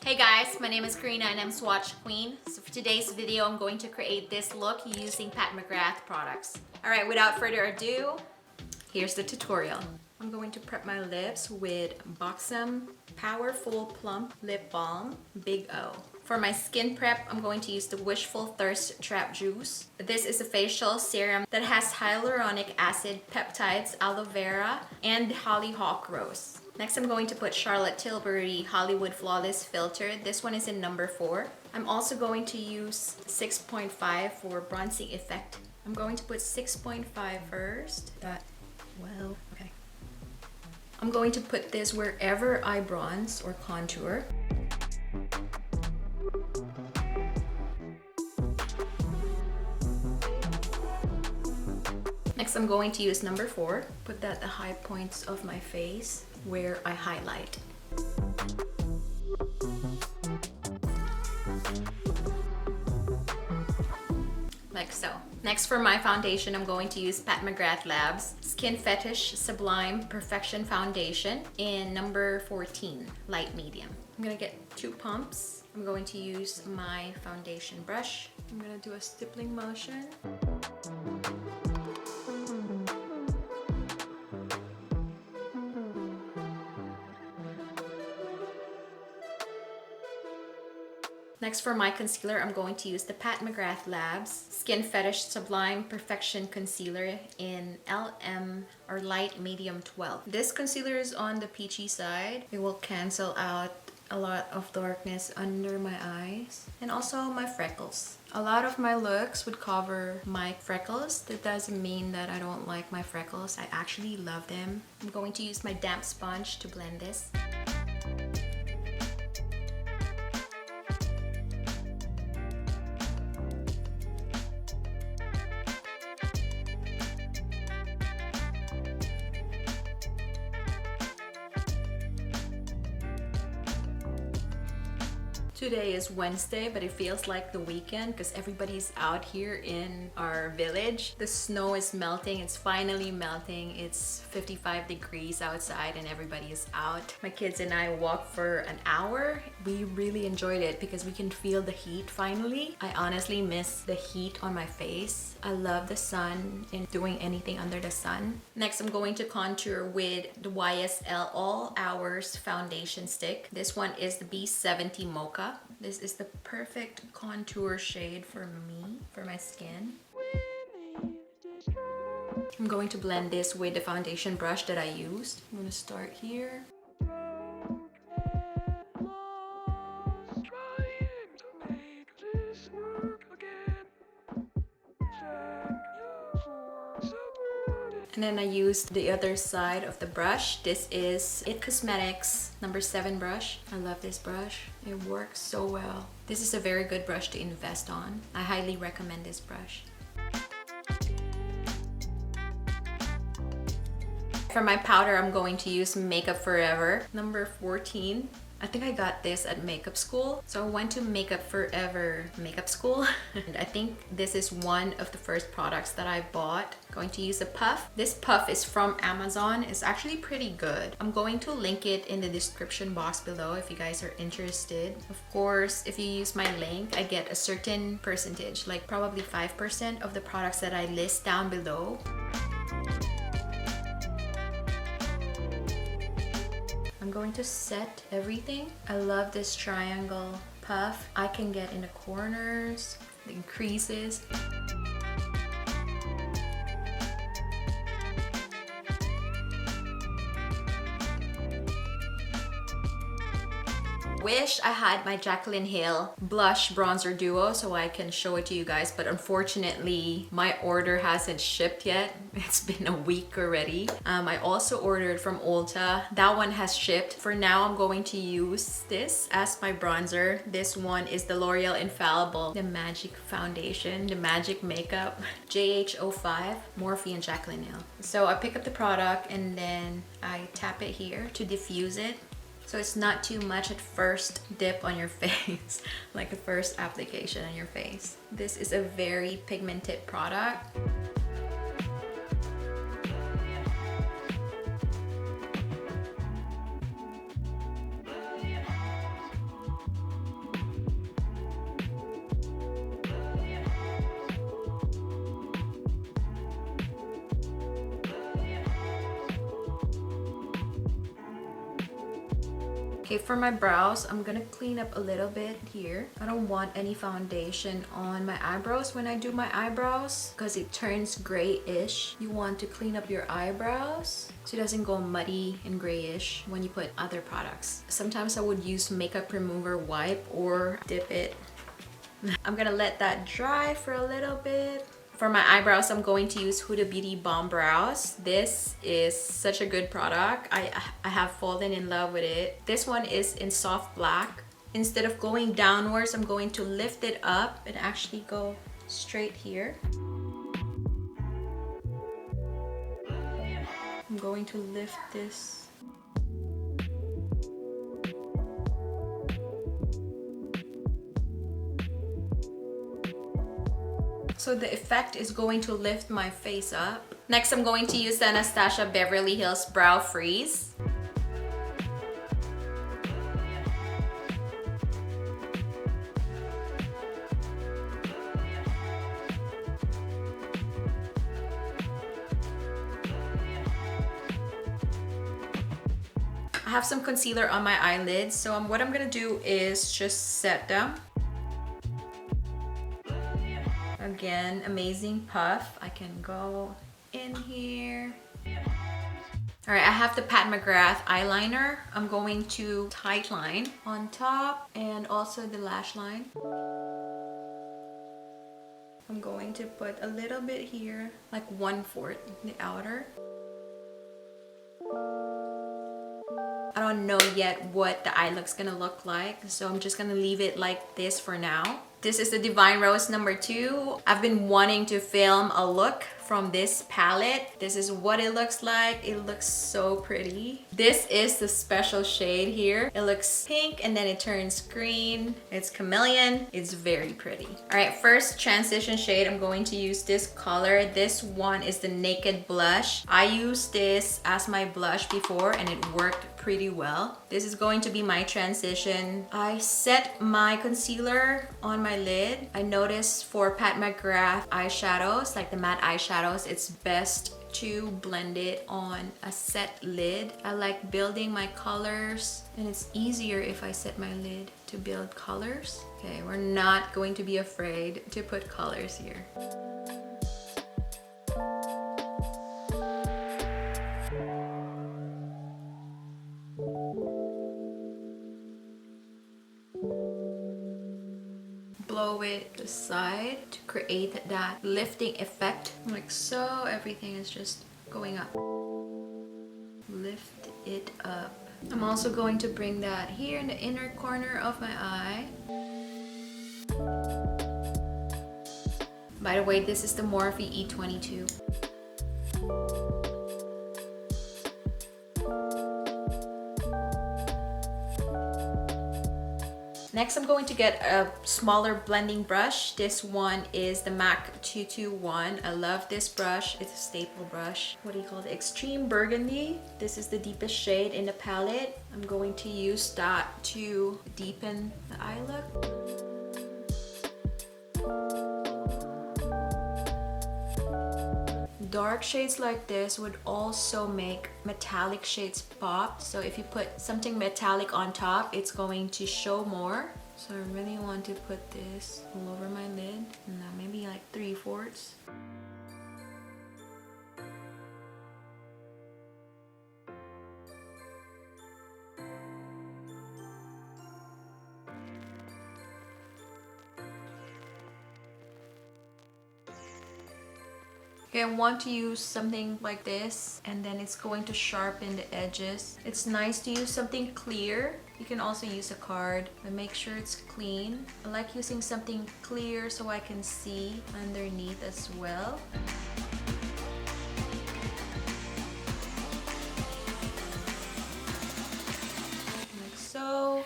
Hey guys, my name is Karina and I'm Swatchqueen. So for today's video, I'm going to create this look using Mcgrath products. Alright, without further ado, here's the tutorial. I'm going to prep my lips with Buxom Powerful Plump Lip Balm, Big O. For my skin prep, I'm going to use the Wishful Thirst Trap Juice. This is a facial serum that has hyaluronic acid, peptides, aloe vera, and hollyhock rose. Next, I'm going to put Charlotte Tilbury Hollywood Flawless Filter. This one is in number 4. I'm also going to use 6.5 for bronzing effect. I'm going to put 6.5 first. Okay. I'm going to put this wherever I bronze or contour. Next, I'm going to use number 4. Put that at the high points of my face where I highlight. Like so. Next, for my foundation, I'm going to use Mcgrath Labs Skin Fetish Sublime Perfection Foundation in number 14, light medium. I'm gonna get 2 pumps. I'm going to use my foundation brush. I'm gonna do a stippling motion. Next, for my concealer, I'm going to use the Mcgrath Labs Skin Fetish Sublime Perfection Concealer in LM or Light Medium 12. This concealer is on the peachy side. It will cancel out a lot of darkness under my eyes and also my freckles. A lot of my looks would cover my freckles. That doesn't mean that I don't like my freckles. I actually love them. I'm going to use my damp sponge to blend this. Today is Wednesday, but it feels like the weekend because everybody's out here in our village. The snow is melting. It's finally melting. It's 55 degrees outside and everybody is out. My kids and I walked for an hour. We really enjoyed it because we can feel the heat finally. I honestly miss the heat on my face. I love the sun and doing anything under the sun. Next, I'm going to contour with the YSL All Hours Foundation Stick. This one is the B70 Mocha. This is the perfect contour shade for me, for my skin. I'm going to blend this with the foundation brush that I used. I'm going to start here. And then I used the other side of the brush. This is It Cosmetics number 7 brush. I love this brush. It works so well. This is a very good brush to invest on. I highly recommend this brush. For my powder, I'm going to use Makeup Forever number 14. I think I got this at makeup school. So I went to Makeup Forever makeup school. And I think this is one of the first products that I bought. I'm going to use a puff. This puff is from Amazon. It's actually pretty good. I'm going to link it in the description box below if you guys are interested. Of course, if you use my link, I get a certain percentage, like probably 5% of the products that I list down below. I'm going to set everything. I love this triangle puff. I can get in the corners, the creases. Wish I had my Jaclyn Hill blush bronzer duo so I can show it to you guys, but unfortunately my order hasn't shipped yet. It's been a week already. I also ordered from Ulta. That one has shipped. For now, I'm going to use this as my bronzer. This one is the L'Oreal Infallible, the Magic Foundation, the Magic Makeup, JH05, Morphe and Jaclyn Hill. So I pick up the product and then I tap it here to diffuse it. So it's not too much at first dip on your face, like a first application on your face. This is a very pigmented product. Okay, for my brows, I'm gonna clean up a little bit here. I don't want any foundation on my eyebrows when I do my eyebrows because it turns grayish. You want to clean up your eyebrows so it doesn't go muddy and grayish when you put other products. Sometimes I would use makeup remover wipe or dip it. I'm gonna let that dry for a little bit. For my eyebrows, I'm going to use Huda Beauty Bomb Brows. This is such a good product. I have fallen in love with it. This one is in soft black. Instead of going downwards, I'm going to lift it up and actually go straight here. I'm going to lift this. So the effect is going to lift my face up. Next, I'm going to use the Anastasia Beverly Hills Brow Freeze. I have some concealer on my eyelids, so what I'm gonna do is just set them. Again, amazing puff. I can go in here. All right, I have the Pat McGrath eyeliner. I'm going to tight line on top and also the lash line. I'm going to put a little bit here, like 1/4 the outer. I don't know yet what the eye look's gonna look like, so I'm just gonna leave it like this for now. This is the Divine Rose number 2. I've been wanting to film a look from this palette. This is what it looks like. It looks so pretty. This is the special shade here. It looks pink and then it turns green. It's chameleon. It's very pretty. All right, first transition shade, I'm going to use this color. This one is the Naked Blush. I used this as my blush before and it worked pretty well. This is going to be my transition. I set my concealer on my lid. I noticed for Pat McGrath eyeshadows, like the matte eyeshadows, it's best to blend it on a set lid. I like building my colors and it's easier if I set my lid to build colors. Okay, we're not going to be afraid to put colors here. Blow it to the side to create that lifting effect, like so. Everything is just going up. Lift it up. I'm also going to bring that here in the inner corner of my eye. By the way, this is the Morphe E22. Next, I'm going to get a smaller blending brush. This one is the MAC 221. I love this brush. It's a staple brush. What do you call it? Extreme Burgundy. This is the deepest shade in the palette. I'm going to use that to deepen the eye look. Dark shades like this would also make metallic shades pop. So if you put something metallic on top, it's going to show more. So I really want to put this all over my lid. Now maybe like 3/4. Okay, I want to use something like this, and then it's going to sharpen the edges. It's nice to use something clear. You can also use a card, but make sure it's clean. I like using something clear so I can see underneath as well. Like so.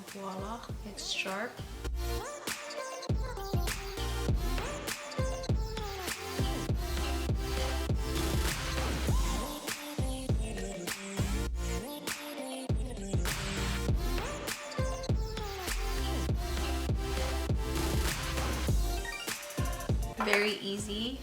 Voila, it's sharp. Very easy.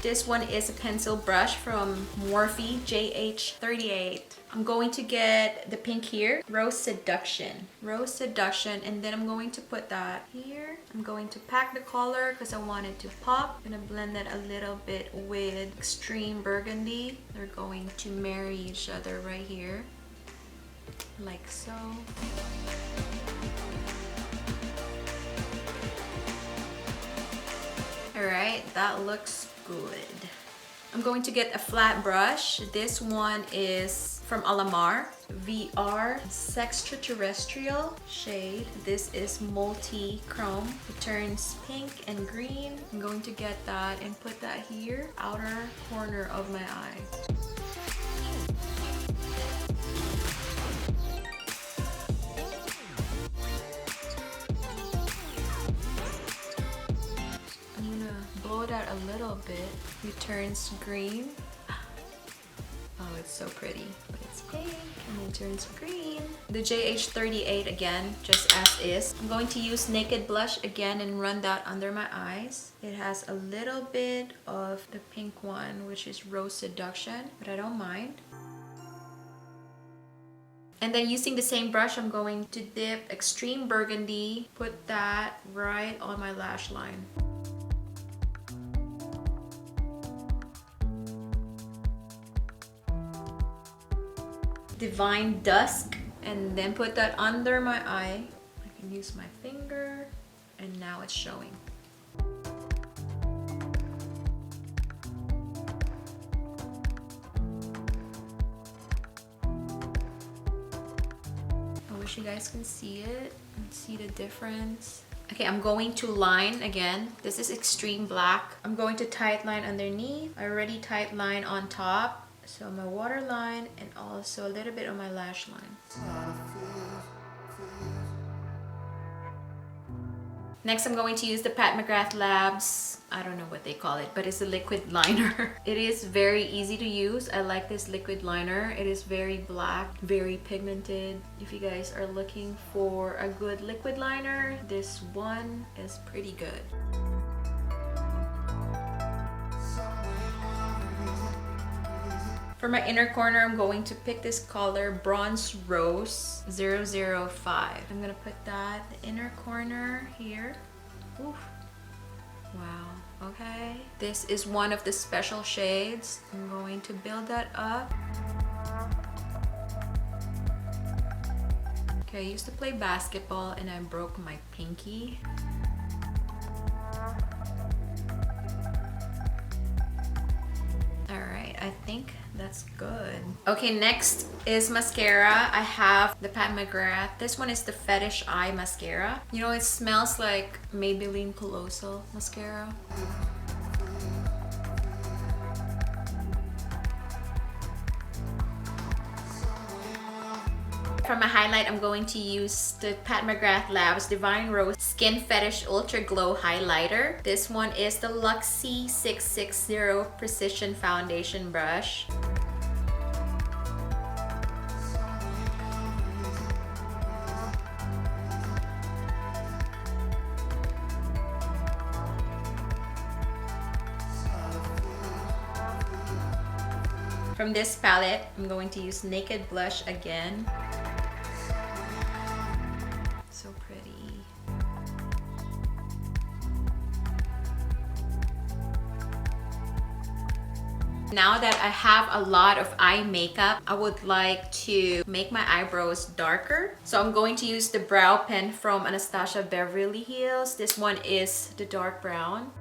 This one is a pencil brush from Morphe JH38. I'm going to get the pink here, Rose Seduction. Rose Seduction, and then I'm going to put that here. I'm going to pack the color because I want it to pop. I'm gonna blend it a little bit with Extreme Burgundy. They're going to marry each other right here, like so. All right, that looks good. I'm going to get a flat brush. This one is from Alamar, VR Sextraterrestrial shade. This is multi-chrome. It turns pink and green. I'm going to get that and put that here, outer corner of my eye. Blow it out a little bit. It turns green. Oh, it's so pretty. But it's pink and it turns green. The JH38 again, just as is. I'm going to use Naked Blush again and run that under my eyes. It has a little bit of the pink one, which is Rose Seduction, but I don't mind. And then using the same brush, I'm going to dip Extreme Burgundy, put that right on my lash line. Divine Dusk, and then put that under my eye. I can use my finger, and now it's showing. I wish you guys can see it and see the difference. Okay, I'm going to line again. This is Extreme Black. I'm going to tight line underneath. I already tight line on top. So my waterline and also a little bit on my lash line. Next, I'm going to use the Pat McGrath Labs. I don't know what they call it, but it's a liquid liner. It is very easy to use. I like this liquid liner. It is very black, very pigmented. If you guys are looking for a good liquid liner, this one is pretty good. For my inner corner, I'm going to pick this color, Bronze Rose 005. I'm gonna put that in the inner corner here. Oof. Wow, okay. This is one of the special shades. I'm going to build that up. Okay, I used to play basketball and I broke my pinky. I think that's good. Okay, next is mascara. I have the Pat McGrath. This one is the Fetish Eye Mascara. You know, it smells like Maybelline Colossal Mascara. For my highlight, I'm going to use the Pat McGrath Labs Divine Rose Skin Fetish Ultra Glow Highlighter. This one is the Luxie 660 Precision Foundation Brush. From this palette, I'm going to use Naked Blush again. So pretty. Now that I have a lot of eye makeup, I would like to make my eyebrows darker. So I'm going to use the brow pen from Anastasia Beverly Hills. This one is the dark brown.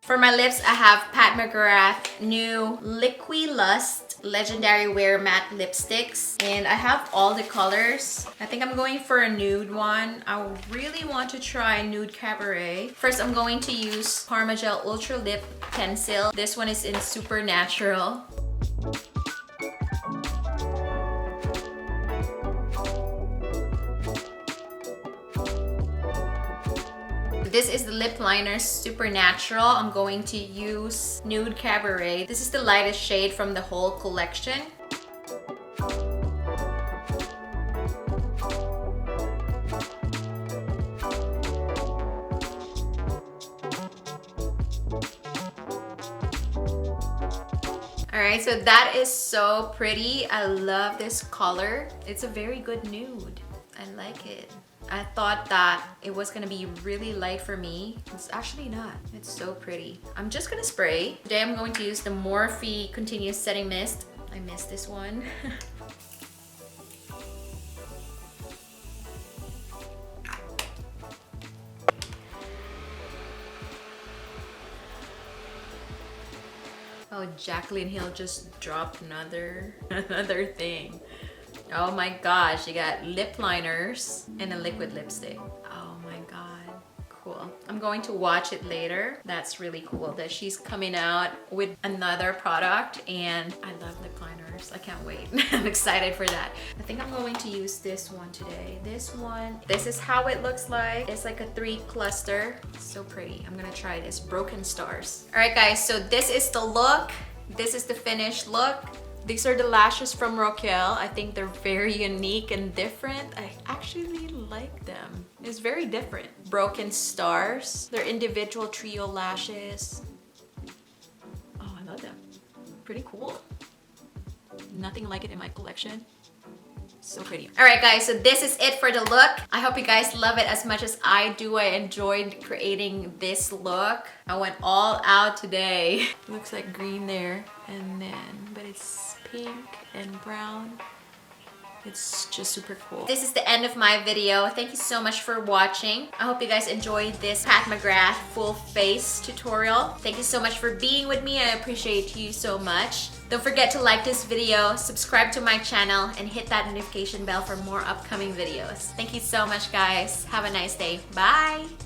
For my lips, I have Pat McGrath new Liquid Lust Legendary Wear Matte Lipsticks. And I have all the colors. I think I'm going for a nude one. I really want to try Nude Cabaret. First, I'm going to use Parmagel Ultra Lip Pencil. This one is in Super Natural. This is the lip liner Supernatural. I'm going to use Nude Cabaret. This is the lightest shade from the whole collection. Alright, so that is so pretty. I love this color. It's a very good nude. I like it. I thought that it was gonna be really light for me. It's actually not. It's so pretty. I'm just gonna spray. Today I'm going to use the Morphe Continuous Setting Mist. I missed this one. Oh, Jaclyn Hill just dropped another thing. Oh my gosh, you got lip liners and a liquid lipstick. Oh my god, cool. I'm going to watch it later. That's really cool that she's coming out with another product, and I love lip liners. I can't wait. I'm excited for that. I think I'm going to use this one today. This one, this is how it looks like. It's like a 3 cluster. So pretty. I'm gonna try this. Broken Stars. All right guys, so this is the look. This is the finished look. These are the lashes from Rokael. I think they're very unique and different. I actually like them. It's very different. Broken Stars. They're individual trio lashes. Oh, I love them. Pretty cool. Nothing like it in my collection. So pretty. All right guys, so this is it for the look. I hope you guys love it as much as I do. I enjoyed creating this look. I went all out today. Looks like green there, and then, but it's pink and brown. It's just super cool. This is the end of my video. Thank you so much for watching. I hope you guys enjoyed this Pat McGrath full face tutorial. Thank you so much for being with me. I appreciate you so much. Don't forget to like this video, subscribe to my channel, and hit that notification bell for more upcoming videos. Thank you so much guys. Have a nice day. Bye!